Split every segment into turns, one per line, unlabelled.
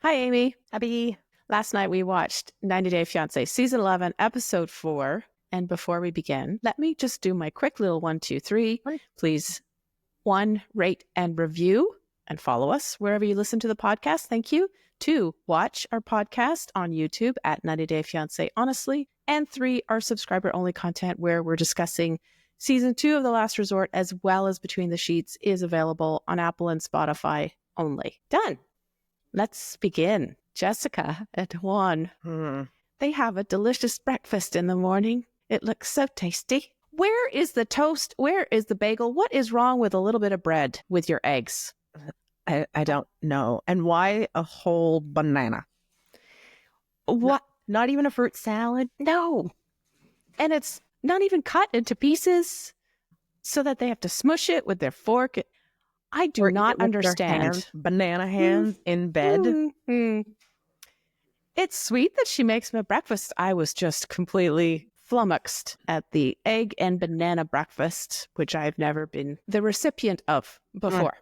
Hi, Amy.
Abby.
Last night we watched 90 Day Fiancé, Season 11, Episode 4. And before we begin, let me just do my quick little 1, 2, 3. Please, 1, rate and review and follow us wherever you listen to the podcast. Thank you. 2, watch our podcast on YouTube at 90 Day Fiancé Honestly. And 3, our subscriber-only content where we're discussing Season 2 of The Last Resort as well as Between the Sheets is available on Apple and Spotify only. Done. Let's begin. Jessica and Juan, they have a delicious breakfast in the morning. It looks so tasty. Where is the toast? Where is the bagel? What is wrong with a little bit of bread with your eggs?
I don't know. And why a whole banana?
What?
Not even a fruit salad?
No. And it's not even cut into pieces so that they have to smush it with their fork. I do not understand.
Banana hands in bed.
Mm-hmm. It's sweet that she makes me a breakfast. I was just completely flummoxed at the egg and banana breakfast, which I've never been the recipient of before.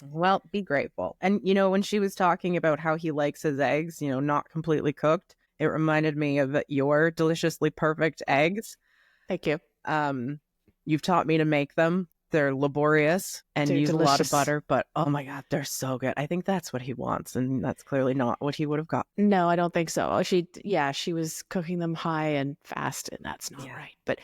Well, be grateful. And, when she was talking about how he likes his eggs, not completely cooked, it reminded me of your deliciously perfect eggs.
Thank you.
You've taught me to make them. They're laborious and use a lot of butter, but oh my God, they're so good. I think that's what he wants, and that's clearly not what he would have got.
No, I don't think so. She was cooking them high and fast, and that's not right. But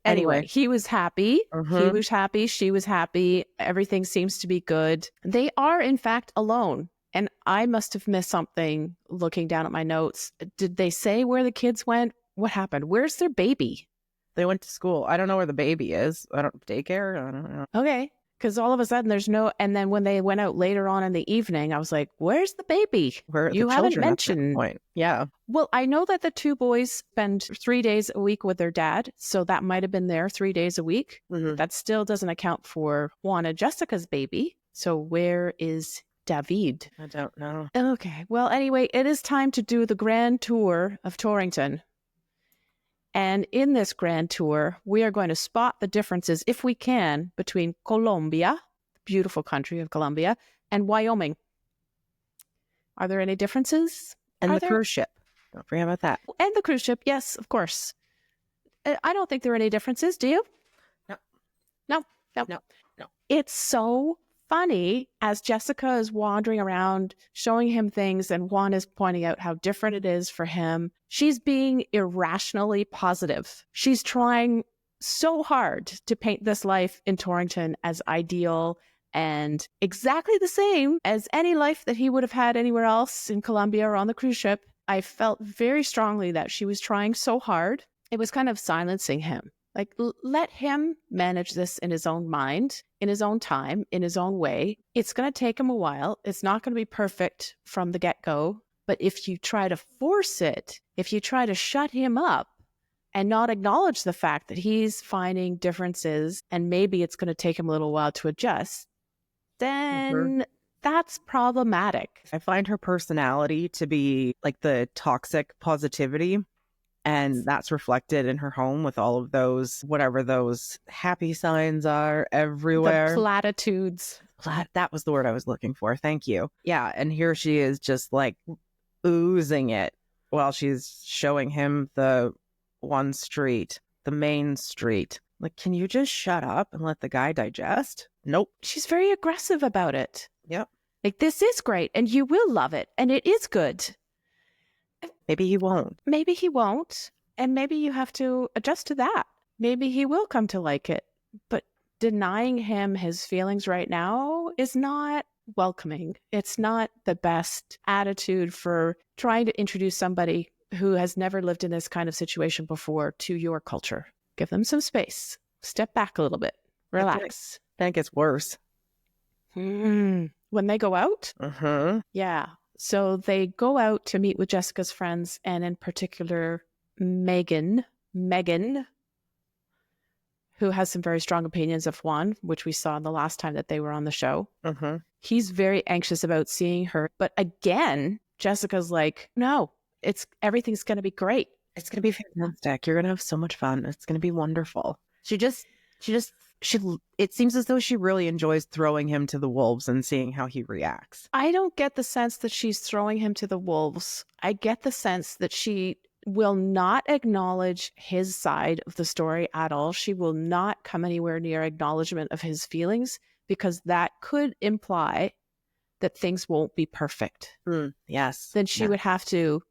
anyway, he was happy. He was happy. She was happy. Everything seems to be good. They are, in fact, alone. And I must have missed something looking down at my notes. Did they say where the kids went? What happened? Where's their baby?
They went to school. I don't know where the baby is. Daycare? I don't know.
Okay. Because all of a sudden there's no, and then when they went out later on in the evening, I was like, where's the baby?
Where
you haven't mentioned.
Point. Yeah.
Well, I know that the two boys spend 3 days a week with their dad. So that might have been there 3 days a week. That still doesn't account for Juan and Jessica's baby. So where is David?
I don't know.
Okay. Well, anyway, it is time to do the grand tour of Torrington. And in this grand tour, we are going to spot the differences, if we can, between Colombia, the beautiful country of Colombia, and Wyoming. Are there any differences?
And the cruise ship. Don't forget about that.
And the cruise ship, yes, of course. I don't think there are any differences, do you? No. It's so funny as Jessica is wandering around showing him things and Juan is pointing out how different it is for him. She's being irrationally positive. She's trying so hard to paint this life in Torrington as ideal and exactly the same as any life that he would have had anywhere else in Colombia or on the cruise ship. I felt very strongly that she was trying so hard. It was kind of silencing him. Like, let him manage this in his own mind, in his own time, in his own way. It's going to take him a while. It's not going to be perfect from the get-go. But if you try to force it, if you try to shut him up and not acknowledge the fact that he's finding differences and maybe it's going to take him a little while to adjust, then that's problematic.
I find her personality to be like the toxic positivity. And that's reflected in her home with all of those, whatever those happy signs are everywhere.
The platitudes.
That was the word I was looking for. Thank you. Yeah. And here she is just like oozing it while she's showing him the one street, the main street. Like, can you just shut up and let the guy digest? Nope.
She's very aggressive about it.
Yep.
Like, this is great and you will love it and it is good.
Maybe he won't.
Maybe he won't. And maybe you have to adjust to that. Maybe he will come to like it. But denying him his feelings right now is not welcoming. It's not the best attitude for trying to introduce somebody who has never lived in this kind of situation before to your culture. Give them some space. Step back a little bit. Relax.
I think it's worse.
When they go out? Yeah. So they go out to meet with Jessica's friends, and in particular, Megan, who has some very strong opinions of Juan, which we saw the last time that they were on the show. He's very anxious about seeing her. But again, Jessica's like, no, everything's going to be great.
It's going to be fantastic. You're going to have so much fun. It's going to be wonderful. She It seems as though she really enjoys throwing him to the wolves and seeing how he reacts.
I don't get the sense that she's throwing him to the wolves. I get the sense that she will not acknowledge his side of the story at all. She will not come anywhere near acknowledgement of his feelings, because that could imply that things won't be perfect.
Yes.
Then she would have to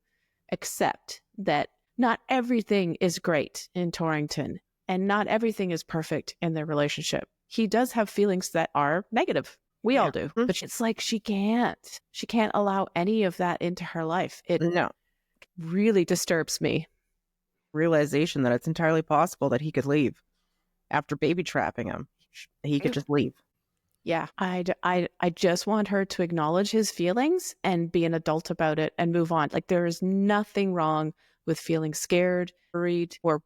accept that not everything is great in Torrington and not everything is perfect in their relationship. He does have feelings that are negative. We all do. But it's like she can't allow any of that into her life. It really disturbs me.
Realization that it's entirely possible that he could leave after baby trapping him. He could just leave.
Yeah, I just want her to acknowledge his feelings and be an adult about it and move on. Like, there is nothing wrong with feeling scared, worried, or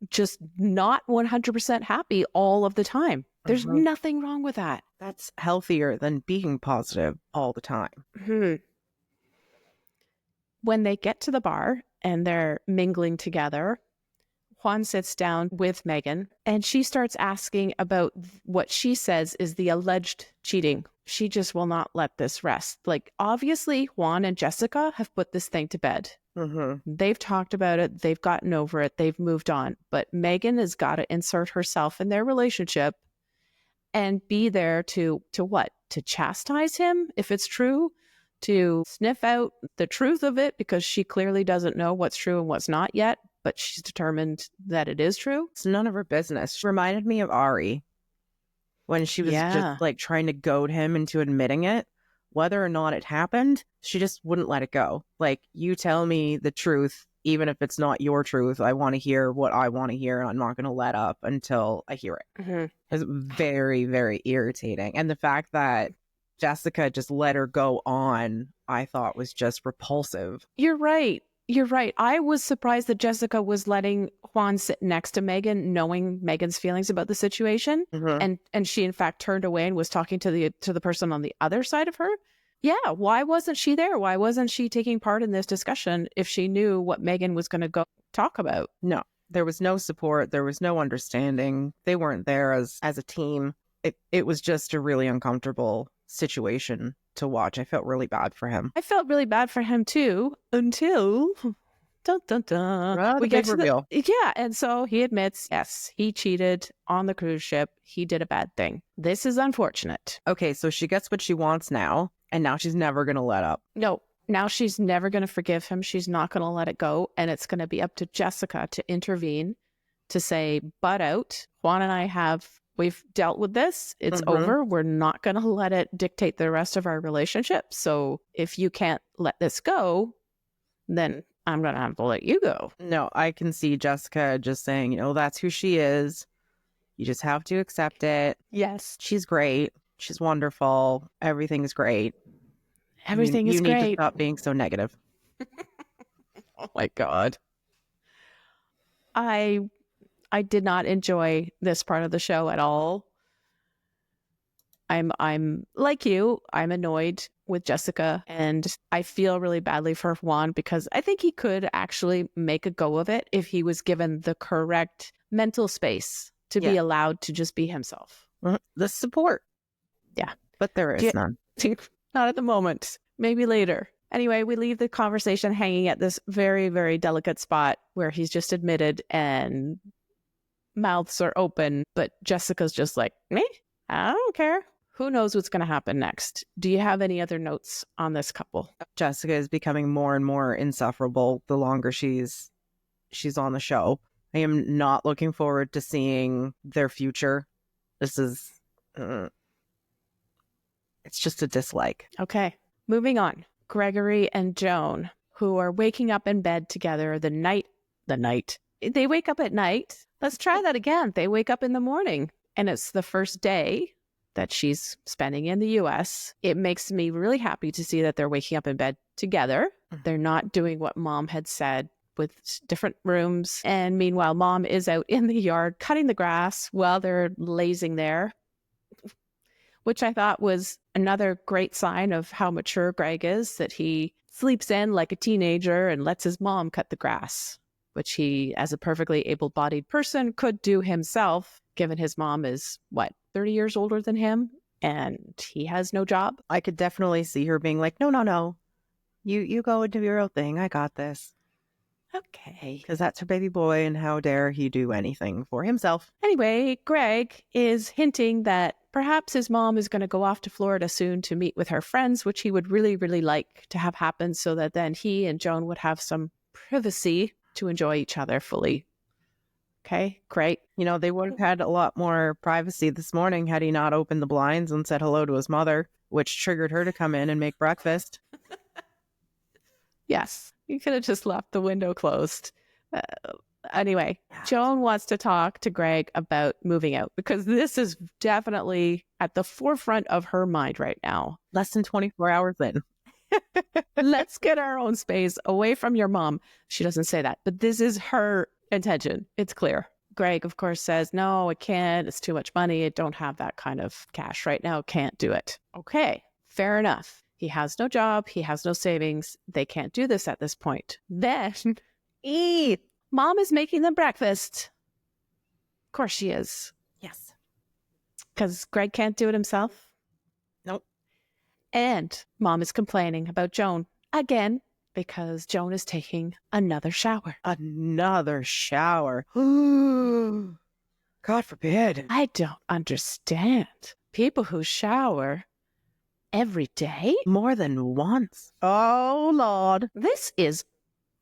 just not 100% happy all of the time. There's nothing wrong with that.
That's healthier than being positive all the time.
When they get to the bar and they're mingling together, Juan sits down with Megan and she starts asking about what she says is the alleged cheating. She just will not let this rest. Like, obviously, Juan and Jessica have put this thing to bed. They've talked about it. They've gotten over it. They've moved on. But Megan has got to insert herself in their relationship and be there to what? To chastise him if it's true, to sniff out the truth of it, because she clearly doesn't know what's true and what's not yet, but she's determined that it is true.
It's none of her business. She reminded me of Ari when she was just like trying to goad him into admitting it. Whether or not it happened, she just wouldn't let it go. Like, you tell me the truth, even if it's not your truth. I want to hear what I want to hear, and I'm not going to let up until I hear it. It's very, very irritating. And the fact that Jessica just let her go on, I thought was just repulsive.
You're right. I was surprised that Jessica was letting Juan sit next to Megan, knowing Megan's feelings about the situation. And she, in fact, turned away and was talking to the person on the other side of her. Yeah, why wasn't she there? Why wasn't she taking part in this discussion if she knew what Megan was going to go talk about?
No, there was no support. There was no understanding. They weren't there as a team. It was just a really uncomfortable situation to watch. I felt really bad for him.
I felt really bad for him too, until
we get to reveal.
And so he admits, yes, he cheated on the cruise ship. He did a bad thing. This is unfortunate.
Okay, so she gets what she wants now, and now she's never going to let up.
No, now she's never going to forgive him. She's not going to let it go, and it's going to be up to Jessica to intervene, to say, butt out. Juan and I we've dealt with this. It's over. We're not going to let it dictate the rest of our relationship. So if you can't let this go, then I'm going to have to let you go.
No, I can see Jessica just saying, that's who she is. You just have to accept it.
Yes.
She's great. She's wonderful. Everything's great.
Everything is great.
You need to stop being so negative.
Oh my God. I did not enjoy this part of the show at all. I'm like you. I'm annoyed with Jessica, and I feel really badly for Juan, because I think he could actually make a go of it if he was given the correct mental space to be allowed to just be himself.
The support.
Yeah.
But there is none.
Not at the moment. Maybe later. Anyway, we leave the conversation hanging at this very, very delicate spot where he's just admitted and mouths are open, but Jessica's just like, me? I don't care. Who knows what's going to happen next? Do you have any other notes on this couple?
Jessica is becoming more and more insufferable the longer she's on the show. I am not looking forward to seeing their future. This is... it's just a dislike.
Okay, moving on. Gregory and Joan, who are waking up in bed together the night. They wake up at night. Let's try that again. They wake up in the morning, and it's the first day that she's spending in the U.S. It makes me really happy to see that they're waking up in bed together. They're not doing what Mom had said with different rooms. And meanwhile, Mom is out in the yard cutting the grass while they're lazing there, which I thought was another great sign of how mature Greg is, that he sleeps in like a teenager and lets his mom cut the grass. which he, as a perfectly able-bodied person, could do himself, given his mom is, 30 years older than him, and he has no job.
I could definitely see her being like, no. You go and do your own thing. I got this.
Okay.
Because that's her baby boy, and how dare he do anything for himself.
Anyway, Greg is hinting that perhaps his mom is going to go off to Florida soon to meet with her friends, which he would really, really like to have happen so that then he and Joan would have some privacy to enjoy each other fully. Okay, great.
They would have had a lot more privacy this morning had he not opened the blinds and said hello to his mother, which triggered her to come in and make breakfast.
Yes, you could have just left the window closed. Anyway, Joan wants to talk to Greg about moving out because this is definitely at the forefront of her mind right now.
Less than 24 hours in.
Let's get our own space away from your mom. She doesn't say that, but this is her intention. It's clear. Greg, of course, says, no, I can't. It's too much money. I don't have that kind of cash right now. Can't do it. Okay, fair enough. He has no job. He has no savings. They can't do this at this point. Then, Mom is making them breakfast. Of course she is.
Yes.
Because Greg can't do it himself.
Nope.
And Mom is complaining about Joan again because Joan is taking another shower.
Another shower. God forbid.
I don't understand. People who shower every day?
More than once. Oh, Lord.
This is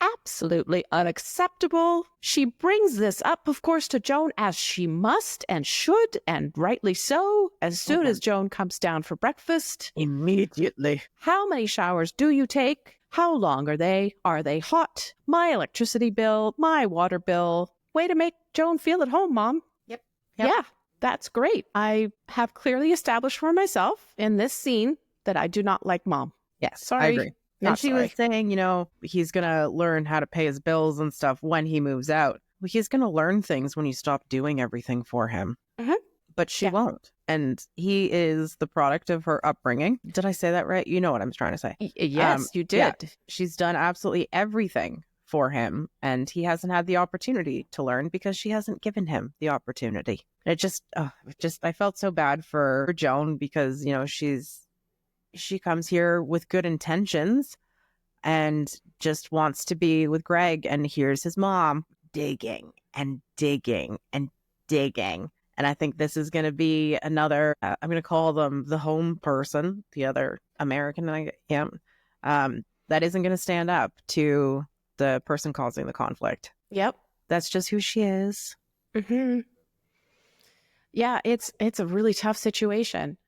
absolutely unacceptable. She brings this up, of course, to Joan as she must and should, and rightly so, as soon as Joan comes down for breakfast.
Immediately.
How many showers do you take? How long are they? Are they hot? My electricity bill, my water bill. Way to make Joan feel at home, Mom.
Yep.
Yeah, that's great. I have clearly established for myself in this scene that I do not like Mom.
Yes,
sorry.
I agree. And she was saying, he's going to learn how to pay his bills and stuff when he moves out. Well, he's going to learn things when you stop doing everything for him.
Mm-hmm.
But she won't. And he is the product of her upbringing. Did I say that right? You know what I'm trying to say.
Yes, you did.
Yeah, she's done absolutely everything for him. And he hasn't had the opportunity to learn because she hasn't given him the opportunity. It just, I felt so bad for Joan because, she comes here with good intentions and just wants to be with Greg. And here's his mom digging and digging and digging. And I think this is going to be another, I'm going to call them the home person, the other American I am, that isn't going to stand up to the person causing the conflict.
Yep.
That's just who she is.
Mm-hmm. Yeah, it's a really tough situation.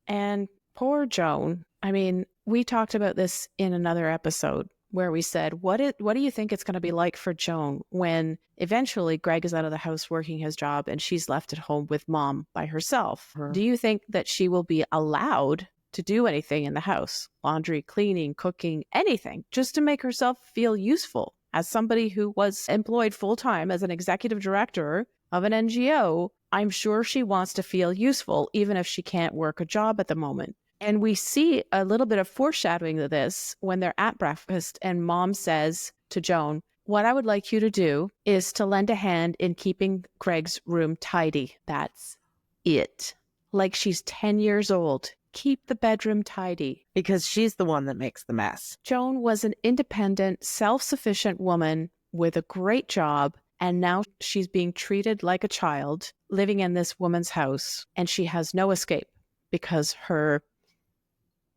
And poor Joan. I mean, we talked about this in another episode where we said, what do you think it's going to be like for Joan when eventually Greg is out of the house working his job and she's left at home with Mom by herself? Do you think that she will be allowed to do anything in the house? Laundry, cleaning, cooking, anything, just to make herself feel useful as somebody who was employed full-time as an executive director of an NGO. I'm sure she wants to feel useful, even if she can't work a job at the moment. And we see a little bit of foreshadowing of this when they're at breakfast and Mom says to Joan, what I would like you to do is to lend a hand in keeping Greg's room tidy. That's it. Like she's 10 years old. Keep the bedroom tidy.
Because she's the one that makes the mess.
Joan was an independent, self-sufficient woman with a great job. And now she's being treated like a child living in this woman's house. And she has no escape because her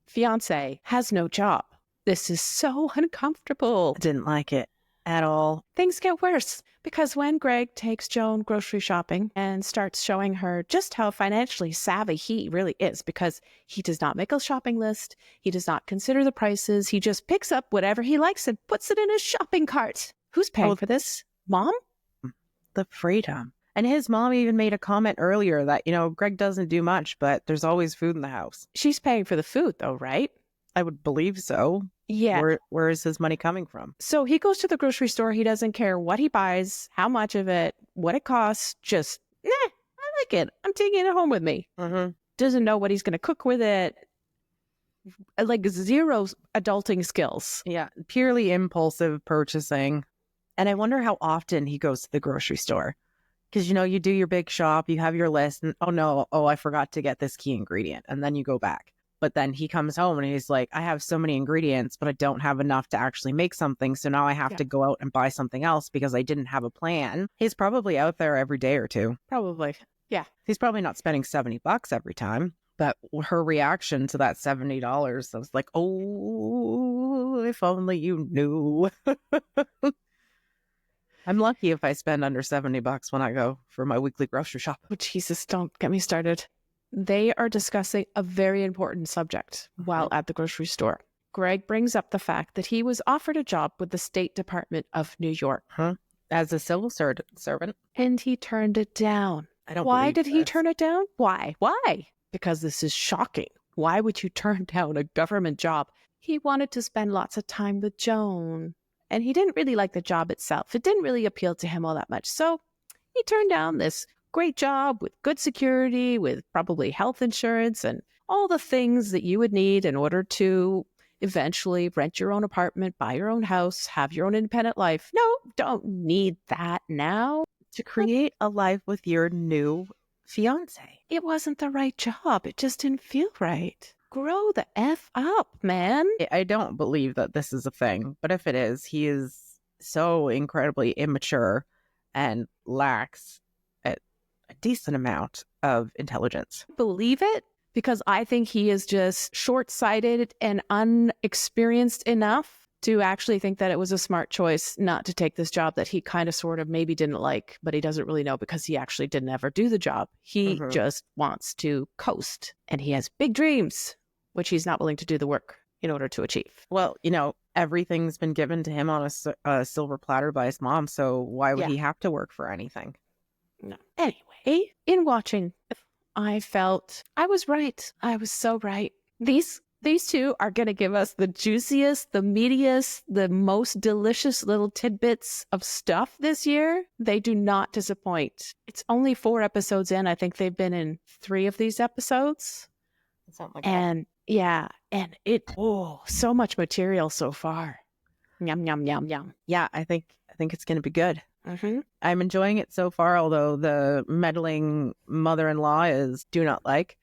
fiancé has no job. This is so uncomfortable.
I didn't like it at all.
Things get worse because when Greg takes Joan grocery shopping and starts showing her just how financially savvy he really is, because he does not make a shopping list, he does not consider the prices, he just picks up whatever he likes and puts it in his shopping cart. Who's paying for this? Mom?
The freedom. And his mom even made a comment earlier that, Greg doesn't do much, but there's always food in the house.
She's paying for the food though, right?
I would believe so.
Yeah.
Where is his money coming from?
So he goes to the grocery store. He doesn't care what he buys, how much of it, what it costs. Just, I like it. I'm taking it home with me.
Mm-hmm.
Doesn't know what he's going to cook with it. Like zero adulting skills.
Yeah. Purely impulsive purchasing. And I wonder how often he goes to the grocery store. Because, you do your big shop, you have your list, and I forgot to get this key ingredient. And then you go back. But then he comes home and he's like, I have so many ingredients, but I don't have enough to actually make something. So now I have to go out and buy something else because I didn't have a plan. He's probably out there every day or two.
Probably. Yeah.
He's probably not spending $70 every time. But her reaction to that $70, I was like, oh, if only you knew. I'm lucky if I spend under $70 when I go for my weekly grocery shop.
Oh, Jesus, don't get me started. They are discussing a very important subject while at the grocery store. Greg brings up the fact that he was offered a job with the State Department of New York.
As a civil servant.
And he turned it down. Why did he turn it down? Why? Because this is shocking. Why would you turn down a government job? He wanted to spend lots of time with Joan. And he didn't really like the job itself. It didn't really appeal to him all that much. So he turned down this great job with good security, with probably health insurance and all the things that you would need in order to eventually rent your own apartment, buy your own house, have your own independent life. No, don't need that now.
To create a life with your new fiancé.
It wasn't the right job. It just didn't feel right. Grow the F up, man.
I don't believe that this is a thing, but if it is, he is so incredibly immature and lacks a decent amount of intelligence.
Believe it? Because I think he is just short-sighted and unexperienced enough to actually think that it was a smart choice not to take this job that he kind of sort of maybe didn't like, but he doesn't really know because he actually didn't ever do the job. He just wants to coast, and he has big dreams, which he's not willing to do the work in order to achieve.
Well, everything's been given to him on a silver platter by his mom, so why would he have to work for anything?
No. Anyway, in watching, I felt I was right. I was so right. These two are going to give us the juiciest, the meatiest, the most delicious little tidbits of stuff this year. They do not disappoint. It's only 4 episodes in. I think they've been in 3 of these episodes.
Something like
and
that.
Yeah, and so much material so far. Yum, yum, yum, yum.
Yeah, I think it's going to be good.
Mm-hmm.
I'm enjoying it so far, although the meddling mother-in-law do not like.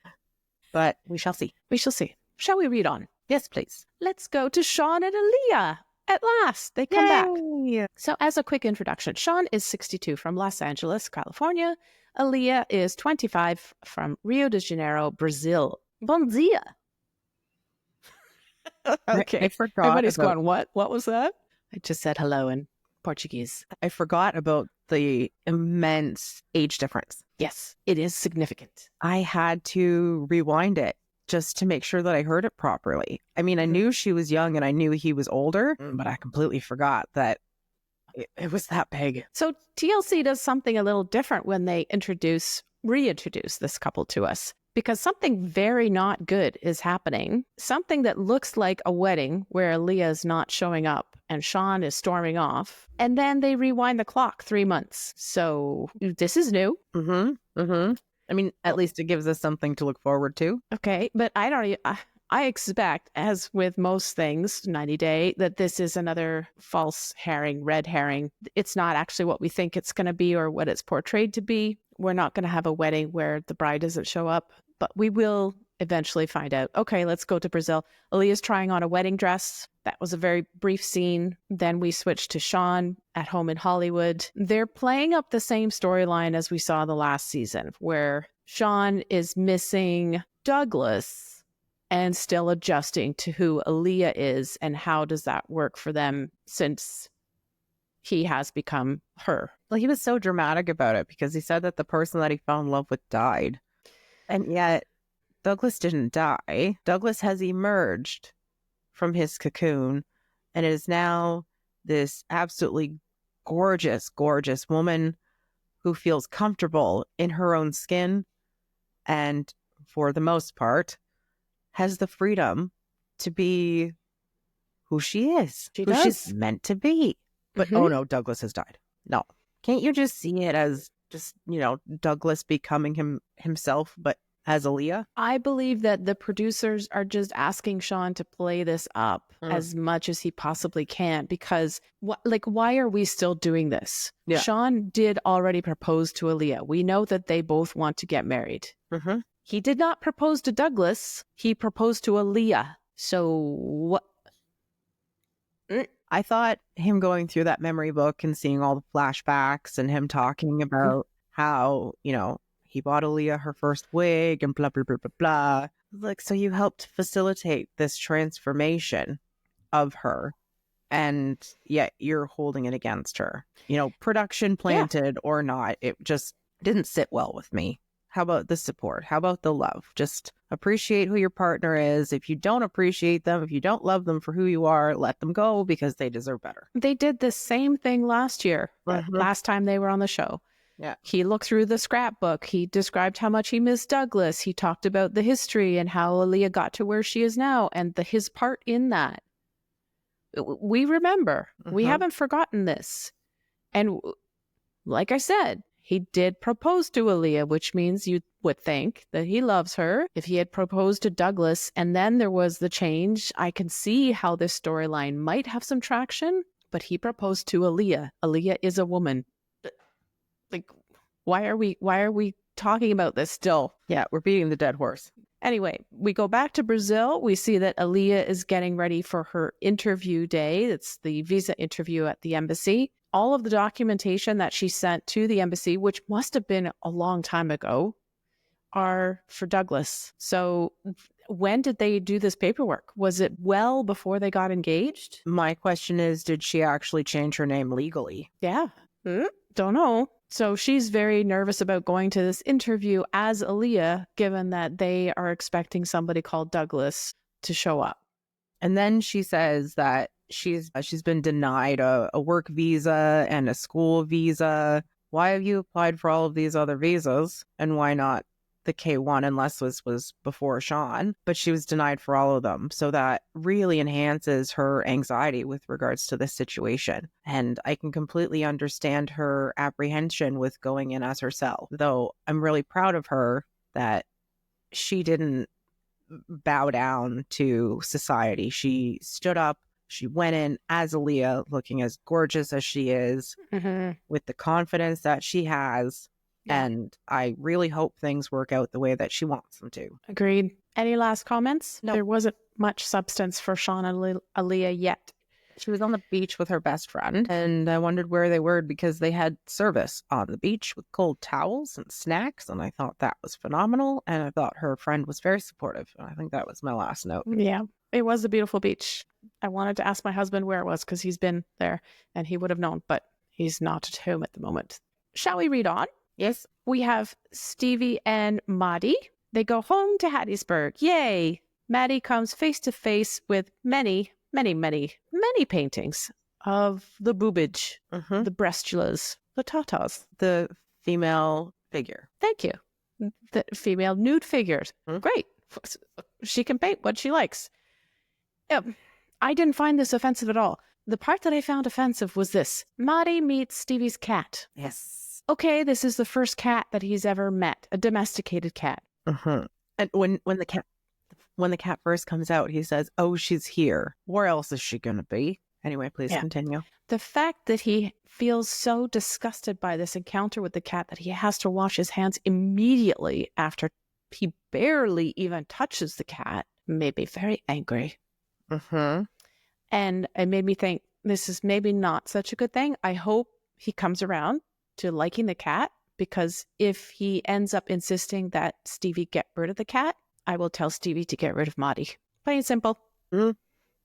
But we shall see.
We shall see. Shall we read on?
Yes, please.
Let's go to Sean and Alliya. At last, they come back. So as a quick introduction, Sean is 62 from Los Angeles, California. Alliya is 25 from Rio de Janeiro, Brazil. Bom dia. Okay.
I forgot.
Everybody's going, what? What was that? I just said hello in Portuguese.
I forgot about the immense age difference.
Yes, it is significant.
I had to rewind it just to make sure that I heard it properly. I mean, I knew she was young and I knew he was older, but I completely forgot that it was that big.
So TLC does something a little different when they reintroduce this couple to us, because something very not good is happening. Something that looks like a wedding where Alliya is not showing up and Sean is storming off. And then they rewind the clock 3 months. So this is new.
I mean, at least it gives us something to look forward to.
Okay, but I expect, as with most things, 90 Day, that this is another false herring, red herring. It's not actually what we think it's going to be or what it's portrayed to be. We're not going to have a wedding where the bride doesn't show up, but we will eventually find out. Okay, let's go to Brazil. Alliya's trying on a wedding dress. That was a very brief scene. Then we switch to Sean at home in Hollywood. They're playing up the same storyline as we saw the last season, where Sean is missing Douglas and still adjusting to who Alliya is and how does that work for them since he has become her.
Well, he was so dramatic about it because he said that the person that he fell in love with died. And yet Douglas didn't die. Douglas has emerged from his cocoon and is now this absolutely gorgeous, gorgeous woman who feels comfortable in her own skin and, for the most part, has the freedom to be who she is, who she's meant to be. But oh no, Douglas has died. No. Can't you just see it as just, Douglas becoming himself, but as Alliya?
I believe that the producers are just asking Sean to play this up as much as he possibly can, because why are we still doing this?
Yeah.
Sean did already propose to Alliya. We know that they both want to get married.
Mm-hmm.
He did not propose to Douglas. He proposed to Alliya. So what?
I thought him going through that memory book and seeing all the flashbacks and him talking about how, he bought Alliya her first wig and blah, blah, blah, blah, blah. Like, so you helped facilitate this transformation of her, and yet you're holding it against her. Production planted or not, it just didn't sit well with me. How about the support? How about the love? Just appreciate who your partner is. If you don't appreciate them, if you don't love them for who you are, let them go, because they deserve better.
They did the same thing last year, last time they were on the show.
Yeah.
He looked through the scrapbook. He described how much he missed Douglas. He talked about the history and how Alliya got to where she is now and his part in that. We remember. We haven't forgotten this. And like I said, he did propose to Alliya, which means you would think that he loves her. If he had proposed to Douglas and then there was the change, I can see how this storyline might have some traction, but he proposed to Alliya. Alliya is a woman. Like, why are we talking about this still?
Yeah, we're beating the dead horse.
Anyway, we go back to Brazil. We see that Alliya is getting ready for her interview day. It's the visa interview at the embassy. All of the documentation that she sent to the embassy, which must have been a long time ago, are for Douglas. So when did they do this paperwork? Was it well before they got engaged?
My question is, did she actually change her name legally?
Yeah. Don't know. So she's very nervous about going to this interview as Alliya, given that they are expecting somebody called Douglas to show up.
And then she says that she's been denied a work visa and a school visa. Why have you applied for all of these other visas? And why not the K1 unless was before Sean? But she was denied for all of them. So that really enhances her anxiety with regards to this situation. And I can completely understand her apprehension with going in as herself. Though I'm really proud of her that she didn't bow down to society. She stood up. She went in as Alliya, looking as gorgeous as she is, with the confidence that she has. Yeah. And I really hope things work out the way that she wants them to.
Agreed. Any last comments?
No.
There wasn't much substance for Sean and Alliya yet.
She was on the beach with her best friend, and I wondered where they were because they had service on the beach with cold towels and snacks, and I thought that was phenomenal, and I thought her friend was very supportive. And I think that was my last note.
Yeah, it was a beautiful beach. I wanted to ask my husband where it was because he's been there, and he would have known, but he's not at home at the moment. Shall we read on?
Yes.
We have Stevi and Mahdi. They go home to Hattiesburg. Yay! Mahdi comes face to face with many paintings of the boobage, the breastulas, the tatas.
The female figure.
Thank you. The female nude figures. Great. She can paint what she likes. I didn't find this offensive at all. The part that I found offensive was this. Mahdi meets Stevi's cat.
Yes.
Okay, this is the first cat that he's ever met, a domesticated cat.
And when the cat first comes out, he says, "Oh, she's here. Where else is she going to be?" Anyway, please continue.
The fact that he feels so disgusted by this encounter with the cat that he has to wash his hands immediately after he barely even touches the cat made me very angry. And it made me think, this is maybe not such a good thing. I hope he comes around to liking the cat, because if he ends up insisting that Stevi get rid of the cat, I will tell Stevi to get rid of Mahdi. Plain and simple.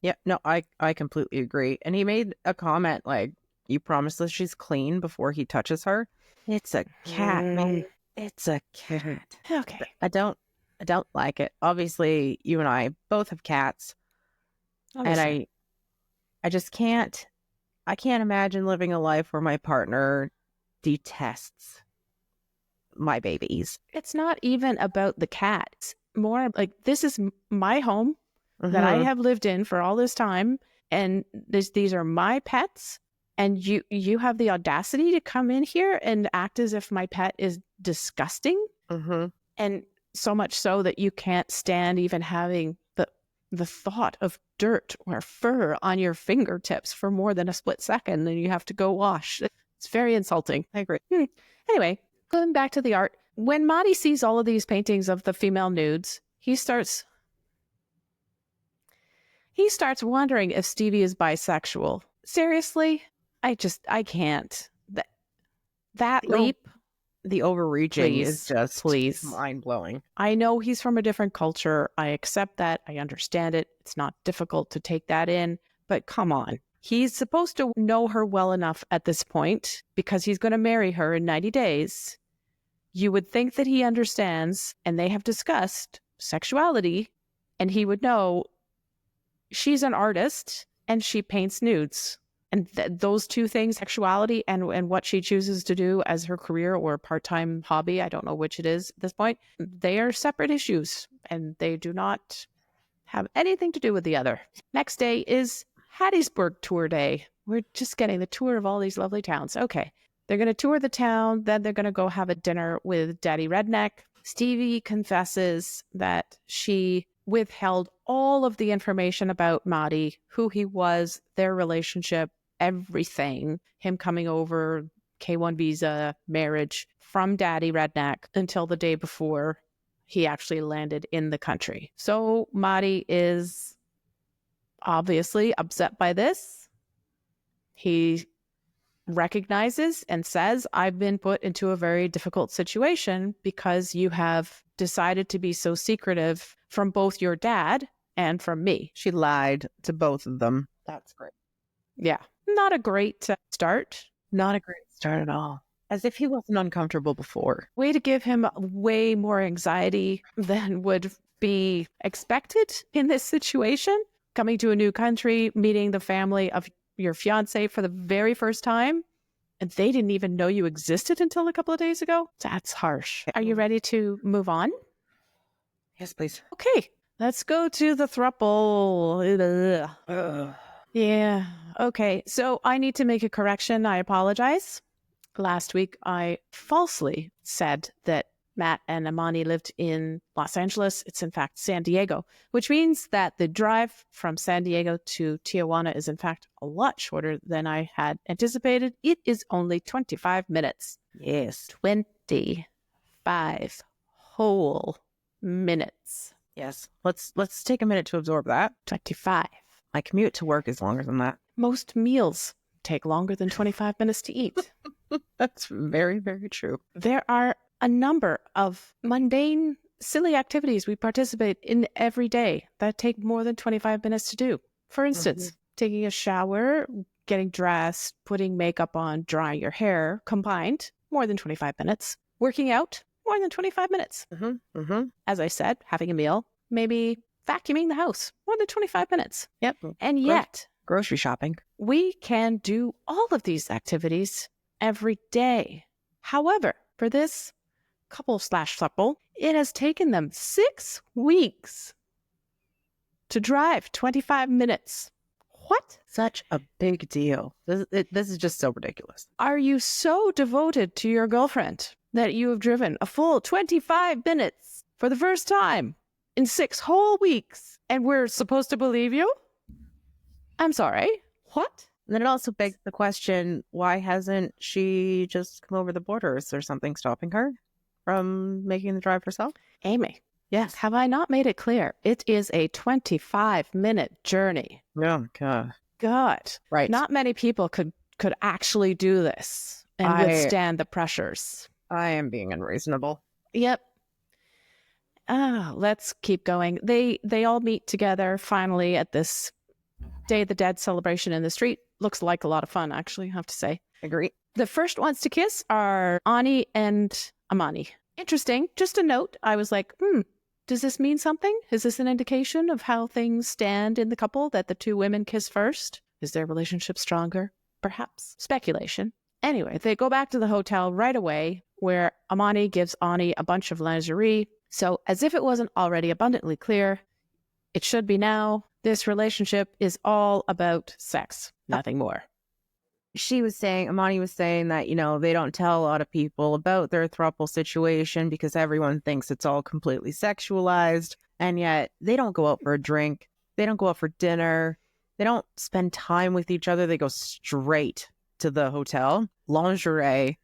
Yeah, no, I completely agree. And he made a comment like, "You promise that she's clean before he touches her?" It's a cat, man. It's a cat.
Okay.
I don't like it. Obviously, you and I both have cats. Obviously. And I just can't imagine living a life where my partner detests my babies.
It's not even about the cat. It's more like, this is my home that I have lived in for all this time, and these are my pets, and you have the audacity to come in here and act as if my pet is disgusting. And So much so that you can't stand even having the thought of dirt or fur on your fingertips for more than a split second, and you have to go wash. It's very insulting.
I agree.
Anyway, going back to the art, when Mahdi sees all of these paintings of the female nudes, he starts wondering if Stevi is bisexual. Seriously? I can't. That leap.
The overreaching is just
please
mind-blowing.
I know he's from a different culture. I accept that. I understand it. It's not difficult to take that in. But come on. He's supposed to know her well enough at this point because he's going to marry her in 90 days. You would think that he understands, and they have discussed sexuality, and he would know she's an artist and she paints nudes. And those two things, sexuality and what she chooses to do as her career or part-time hobby, I don't know which it is at this point, they are separate issues and they do not have anything to do with the other. Next day is Hattiesburg tour day. We're just getting the tour of all these lovely towns. Okay, they're going to tour the town, then they're going to go have a dinner with Daddy Redneck. Stevi confesses that she withheld all of the information about Mahdi, who he was, their relationship, everything, him coming over, K-1 visa, marriage, from Daddy Redneck until the day before he actually landed in the country. So Mahdi is obviously upset by this. He recognizes and says, I've been put into a very difficult situation because you have decided to be so secretive from both your dad and from me.
She lied to both of them. That's great.
Yeah. Not a great start.
Not a great start at all. As if he wasn't uncomfortable before.
Way to give him way more anxiety than would be expected in this situation. Coming to a new country, meeting the family of your fiancé for the very first time, and they didn't even know you existed until a couple of days ago. That's harsh. Are you ready to move on?
Yes, please.
Okay, let's go to the throuple. Yeah, okay. So I need to make a correction. I apologize. Last week, I falsely said that Matt and Amani lived in Los Angeles. It's in fact San Diego, which means that the drive from San Diego to Tijuana is in fact a lot shorter than I had anticipated. It is only 25 minutes.
Yes.
25 whole minutes.
Yes. Let's take a minute to absorb that.
25.
My commute to work is longer than that.
Most meals take longer than 25 minutes to eat.
That's very, very true.
There are a number of mundane, silly activities we participate in every day that take more than 25 minutes to do. For instance, taking a shower, getting dressed, putting makeup on, drying your hair, combined, more than 25 minutes. Working out, more than 25 minutes. As I said, having a meal, maybe vacuuming the house, more than 25 minutes.
Yep.
And yet,
grocery shopping.
We can do all of these activities every day. However, for this couple/throuple, it has taken them 6 weeks to drive 25 minutes. What?
Such a big deal. This is just so ridiculous.
Are you so devoted to your girlfriend that you have driven a full 25 minutes for the first time in 6 whole weeks, and we're supposed to believe you? I'm sorry. What?
And then it also begs the question, why hasn't she just come over the border? Is there something stopping her from making the drive herself?
Amy.
Yes.
Have I not made it clear? It is a 25-minute journey.
Oh, God.
God.
Right.
Not many people could actually do this and withstand the pressures.
I am being unreasonable.
Yep. Let's keep going. They all meet together finally at this Day of the Dead celebration in the street. Looks like a lot of fun, actually, I have to say.
Agree.
The first ones to kiss are Ani and Amani. Interesting. Just a note. I was like, does this mean something? Is this an indication of how things stand in the couple, that the two women kiss first? Is their relationship stronger? Perhaps. Speculation. Anyway, they go back to the hotel right away, where Amani gives Ani a bunch of lingerie. So, as if it wasn't already abundantly clear, it should be now. This relationship is all about sex, nothing more.
Amani was saying that, they don't tell a lot of people about their throuple situation because everyone thinks it's all completely sexualized. And yet they don't go out for a drink. They don't go out for dinner. They don't spend time with each other. They go straight to the hotel, lingerie,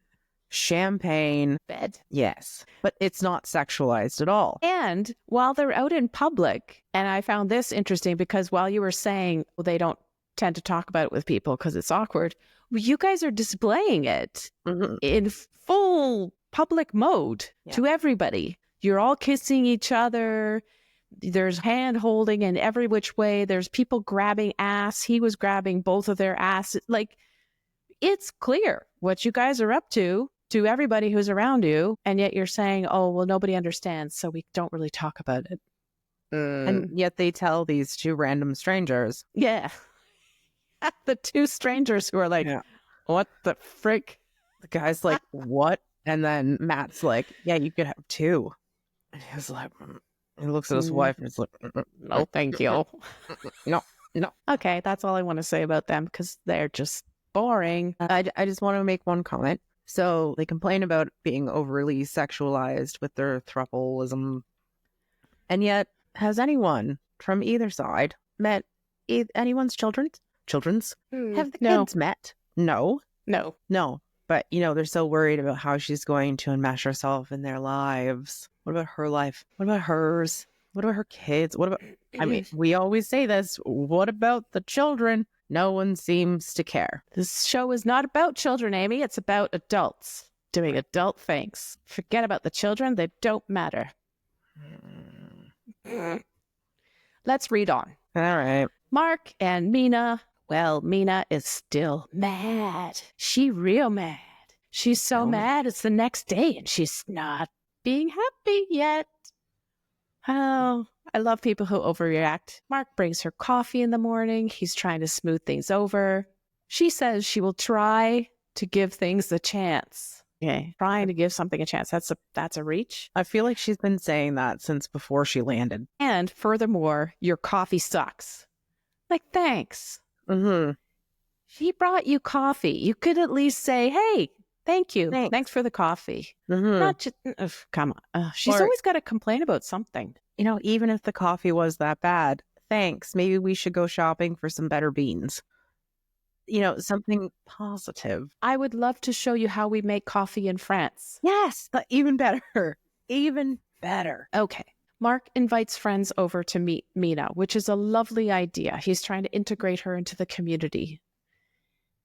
champagne,
bed.
Yes. But it's not sexualized at all.
And while they're out in public, and I found this interesting because while you were saying they don't tend to talk about it with people because it's awkward, you guys are displaying it in full public mode to everybody. You're all kissing each other. There's hand holding in every which way. There's people grabbing ass. He was grabbing both of their asses. Like, it's clear what you guys are up to everybody who's around you. And yet you're saying, oh, well, nobody understands, so we don't really talk about it.
And yet they tell these two random strangers.
Yeah. The two strangers who are like, what the frick?
The guy's like, what? And then Matt's like, yeah, you could have two. And he was like, he looks at his wife and he's like,
no, thank you.
No.
Okay, that's all I want to say about them because they're just boring.
I just want to make one comment. So they complain about being overly sexualized with their throupleism. And yet, has anyone from either side met anyone's children's? Have the kids met? No. But, they're so worried about how she's going to enmesh herself in their lives. What about her life? What about hers? What about her kids? We always say this. What about the children? No one seems to care.
This show is not about children, Amy. It's about adults doing adult things. Forget about the children. They don't matter. Let's read on.
All right.
Mark and Mina. Well, Mina is still mad. She real mad. She's so mad it's the next day and she's not being happy yet. Oh, I love people who overreact. Mark brings her coffee in the morning. He's trying to smooth things over. She says she will try to give things a chance. Yeah, trying to give something a chance. That's a reach.
I feel like she's been saying that since before she landed.
And furthermore, your coffee sucks. Like, thanks. She brought you coffee. You could at least say, hey, thank you. Thanks for the coffee. Not just, come on. She's always got to complain about something.
Even if the coffee was that bad, thanks. Maybe we should go shopping for some better beans. Something positive.
I would love to show you how we make coffee in France.
Yes, but even better. Even better.
Okay. Mark invites friends over to meet Mina, which is a lovely idea. He's trying to integrate her into the community.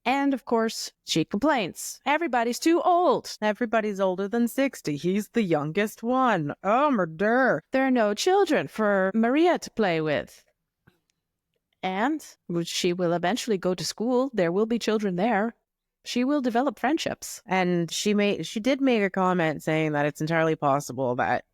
And, of course, she complains. Everybody's too old.
Everybody's older than 60. He's the youngest one. Oh, murder.
There are no children for Maria to play with. And she will eventually go to school. There will be children there. She will develop friendships.
And she did make a comment saying that it's entirely possible that,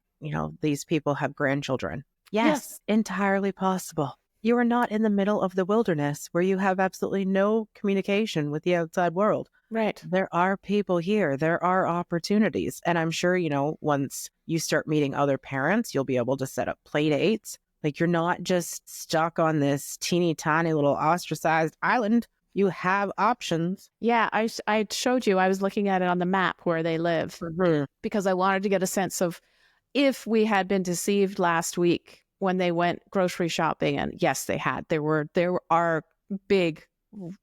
these people have grandchildren. Yes, entirely possible. You are not in the middle of the wilderness where you have absolutely no communication with the outside world.
Right.
There are people here. There are opportunities. And I'm sure, once you start meeting other parents, you'll be able to set up play dates. Like, you're not just stuck on this teeny tiny little ostracized island. You have options.
Yeah, I showed you. I was looking at it on the map where they live because I wanted to get a sense of if we had been deceived last week when they went grocery shopping. And yes, they had. There are big,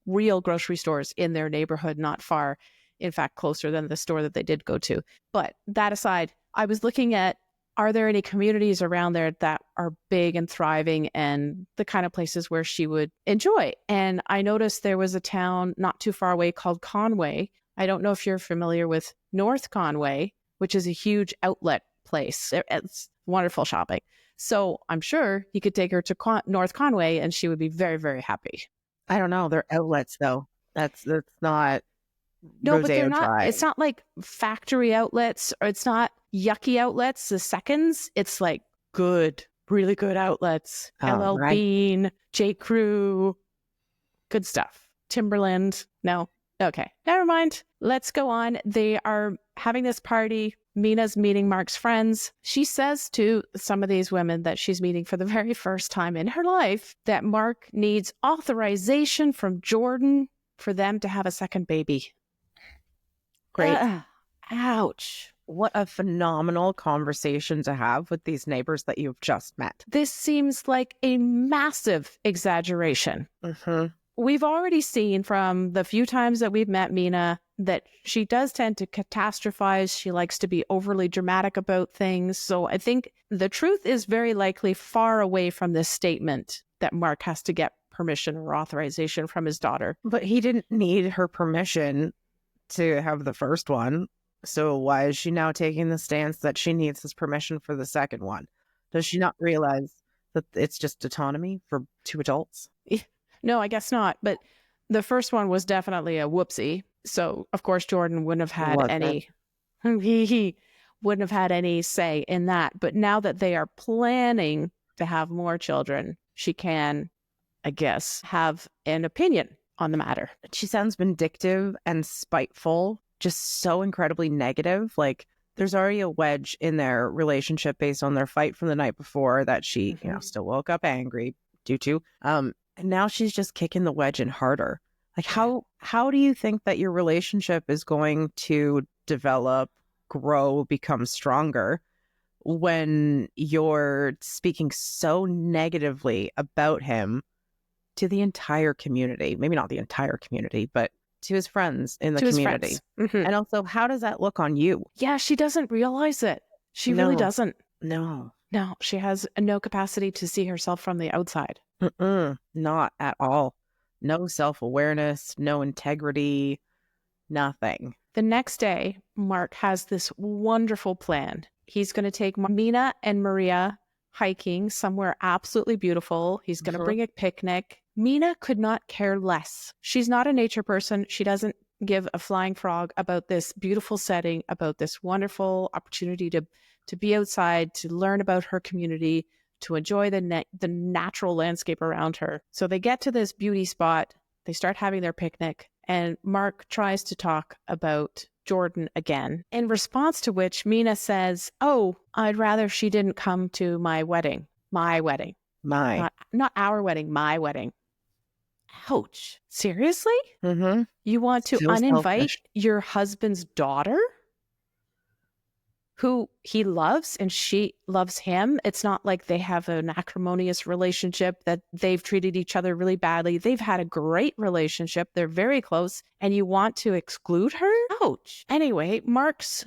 real grocery stores in their neighborhood, not far, in fact, closer than the store that they did go to. But that aside, I was looking at, are there any communities around there that are big and thriving and the kind of places where she would enjoy? And I noticed there was a town not too far away called Conway. I don't know if you're familiar with North Conway, which is a huge outlet place. It's wonderful shopping. So I'm sure he could take her to North Conway and she would be very, very happy.
I don't know. They're outlets, though. That's not.
No, but they're not. It's not like factory outlets, or it's not yucky outlets. The seconds, it's like good, really good outlets. LL Bean, J. Crew, good stuff. Timberland. No. Okay. Never mind. Let's go on. They are having this party. Mina's meeting Mark's friends. She says to some of these women that she's meeting for the very first time in her life that Mark needs authorization from Jordan for them to have a second baby.
Great.
Ouch.
What a phenomenal conversation to have with these neighbors that you've just met.
This seems like a massive exaggeration.
Mm-hmm.
We've already seen from the few times that we've met Mina that she does tend to catastrophize. She likes to be overly dramatic about things. So I think the truth is very likely far away from this statement that Mark has to get permission or authorization from his daughter.
But he didn't need her permission to have the first one. So why is she now taking the stance that she needs his permission for the second one? Does she not realize that it's just autonomy for two adults?
No, I guess not. But the first one was definitely a whoopsie. So, of course, Jordan wouldn't have had any... He wouldn't have had any say in that. But now that they are planning to have more children, she can, I guess, have an opinion on the matter.
She sounds vindictive and spiteful, just so incredibly negative. Like, there's already a wedge in their relationship based on their fight from the night before that she, still woke up angry due to. And now she's just kicking the wedge in harder. Like, how do you think that your relationship is going to develop, grow, become stronger when you're speaking so negatively about him to the entire community? Maybe not the entire community, but to his friends in the community. And also, how does that look on you?
Yeah, she doesn't realize it. She really doesn't.
No,
she has no capacity to see herself from the outside.
Not at all. No self-awareness, no integrity, nothing.
The next day, Mark has this wonderful plan. He's going to take Mina and Maria hiking somewhere absolutely beautiful. He's going to bring a picnic. Mina could not care less. She's not a nature person. She doesn't give a flying frog about this beautiful setting, about this wonderful opportunity to be outside, to learn about her community, to enjoy the natural landscape around her. So they get to this beauty spot. They start having their picnic, and Mark tries to talk about Jordan again, in response to which Mina says, "Oh, I'd rather she didn't come to my wedding." My wedding. Not our wedding, my wedding. Ouch. Seriously? You want to uninvite your husband's daughter, who he loves and she loves him? It's not like they have an acrimonious relationship, that they've treated each other really badly. They've had a great relationship. They're very close, and you want to exclude her? Ouch. Anyway, Mark's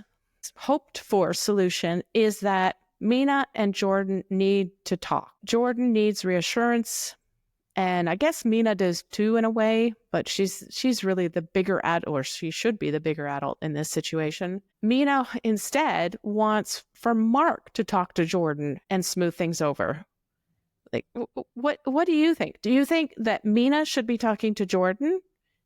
hoped for solution is that Mina and Jordan need to talk. Jordan needs reassurance. And I guess Mina does too, in a way, but she's really the bigger adult, or she should be the bigger adult in this situation. Mina instead wants for Mark to talk to Jordan and smooth things over. Like, what do you think? Do you think that Mina should be talking to Jordan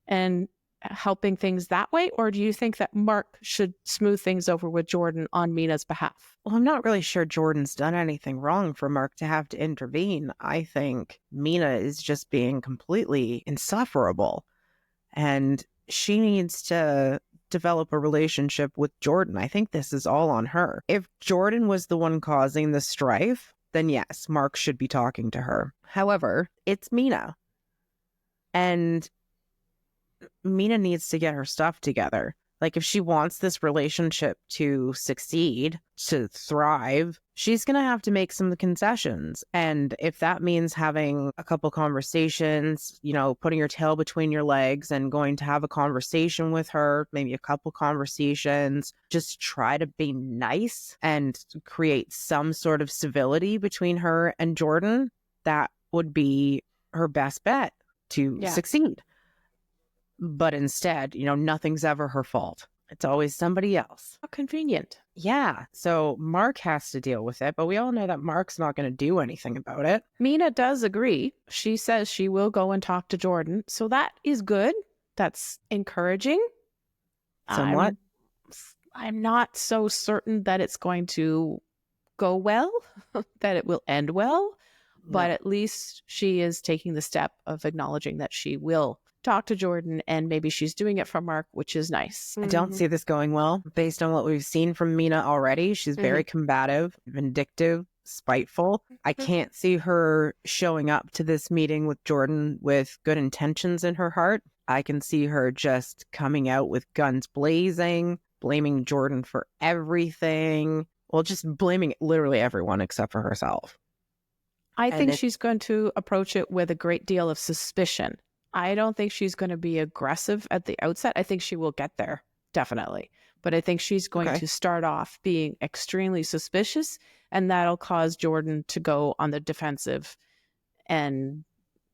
and helping things that way? Or do you think that Mark should smooth things over with Jordan on Mina's behalf?
Well, I'm not really sure Jordan's done anything wrong for Mark to have to intervene. I think Mina is just being completely insufferable, and she needs to develop a relationship with Jordan. I think this is all on her. If Jordan was the one causing the strife, then yes, Mark should be talking to her. However, it's Mina, and Mina needs to get her stuff together. Like, if she wants this relationship to succeed, to thrive, she's going to have to make some concessions. And if that means having a couple conversations, putting your tail between your legs and going to have a conversation with her, maybe a couple conversations, just try to be nice and create some sort of civility between her and Jordan, that would be her best bet to succeed. But instead, nothing's ever her fault. It's always somebody else.
How convenient.
Yeah. So Mark has to deal with it, but we all know that Mark's not going to do anything about it.
Mina does agree. She says she will go and talk to Jordan. So that is good. That's encouraging.
Somewhat.
I'm not so certain that it's going to go well, that it will end well, but at least she is taking the step of acknowledging that she will talk to Jordan, and maybe she's doing it for Mark, which is nice.
I don't see this going well. Based on what we've seen from Mina already, she's very combative, vindictive, spiteful. I can't see her showing up to this meeting with Jordan with good intentions in her heart. I can see her just coming out with guns blazing, blaming Jordan for everything. Well, just blaming literally everyone except for herself.
I think she's going to approach it with a great deal of suspicion. I don't think she's going to be aggressive at the outset. I think she will get there, definitely. But I think she's going to start off being extremely suspicious, and that'll cause Jordan to go on the defensive, and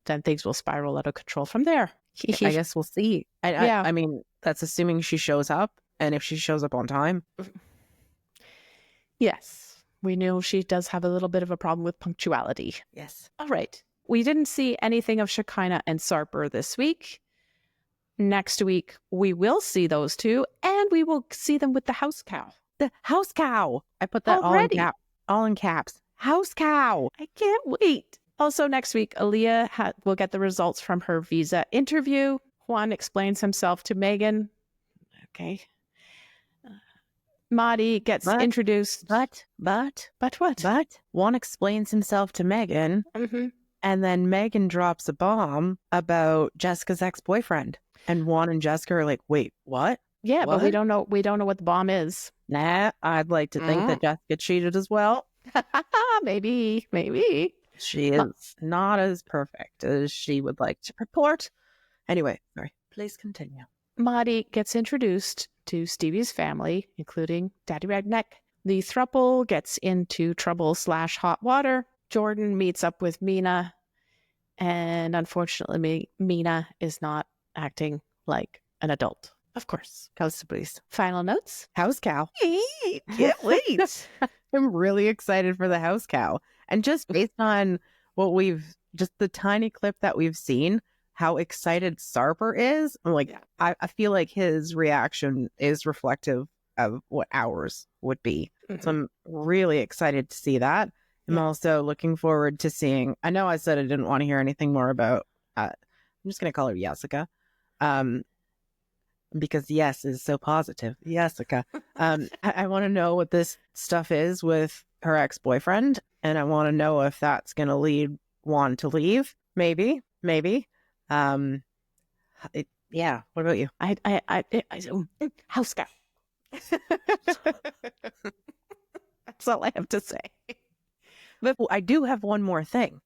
then things will spiral out of control from there.
I guess we'll see. I mean, that's assuming she shows up, and if she shows up on time.
Yes. We know she does have a little bit of a problem with punctuality.
Yes.
All right. We didn't see anything of Shekinah and Sarper this week. Next week, we will see those two, and we will see them with the house cow.
The house cow. I put that all in caps. House cow.
I can't wait. Also, next week, Alliya will get the results from her visa interview. Juan explains himself to Megan. Okay. Mahdi gets introduced.
But
what?
But Juan explains himself to Megan, and then Megan drops a bomb about Jessica's ex-boyfriend. And Juan and Jessica are like, wait, what?
Yeah, what? But we don't know what the bomb is.
Nah, I'd like to think that Jessica cheated as well.
Maybe.
She is not as perfect as she would like to purport. Anyway, sorry. Please continue.
Mahdi gets introduced to Stevi's family, including Daddy Redneck. The throuple gets into trouble/hot water. Jordan meets up with Mina, and unfortunately, Mina is not acting like an adult. Of course.
House please.
Final notes?
House cow. Can't wait. I'm really excited for the house cow. And just based on just the tiny clip that we've seen, how excited Sarper is, I'm like, I feel like his reaction is reflective of what ours would be. So I'm really excited to see that. I'm also looking forward to seeing, I know I said I didn't want to hear anything more about, I'm just going to call her Jessica, because yes is so positive. Jessica. I want to know what this stuff is with her ex-boyfriend, and I want to know if that's going to lead Juan to leave. Maybe. What about you?
House cow. That's all I have to say.
But I do have one more thing.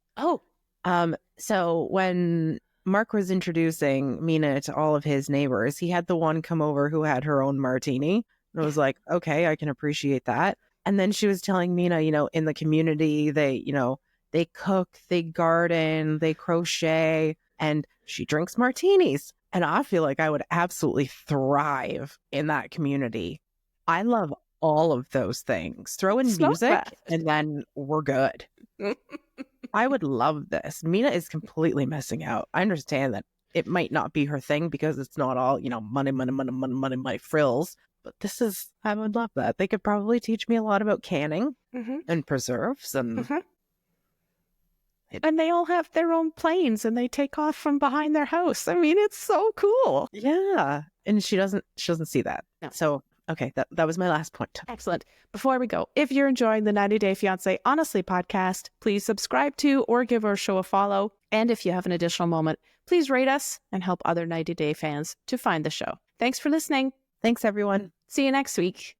So when Mark was introducing Mina to all of his neighbors, he had the one come over who had her own martini. And I was like, okay, I can appreciate that. And then she was telling Mina, in the community, they cook, they garden, they crochet, and she drinks martinis. And I feel like I would absolutely thrive in that community. I love all of those things. Throw in music and then we're good. I would love this. Mina is completely missing out. I understand that it might not be her thing because it's not all, money, frills. But I would love that. They could probably teach me a lot about canning and preserves and...
And they all have their own planes and they take off from behind their house. I mean, it's so cool.
Yeah. And she doesn't see that. No. So, okay, that was my last point.
Excellent. Before we go, if you're enjoying the 90 Day Fiancé Honestly podcast, please subscribe to or give our show a follow. And if you have an additional moment, please rate us and help other 90 Day fans to find the show. Thanks for listening.
Thanks, everyone.
See you next week.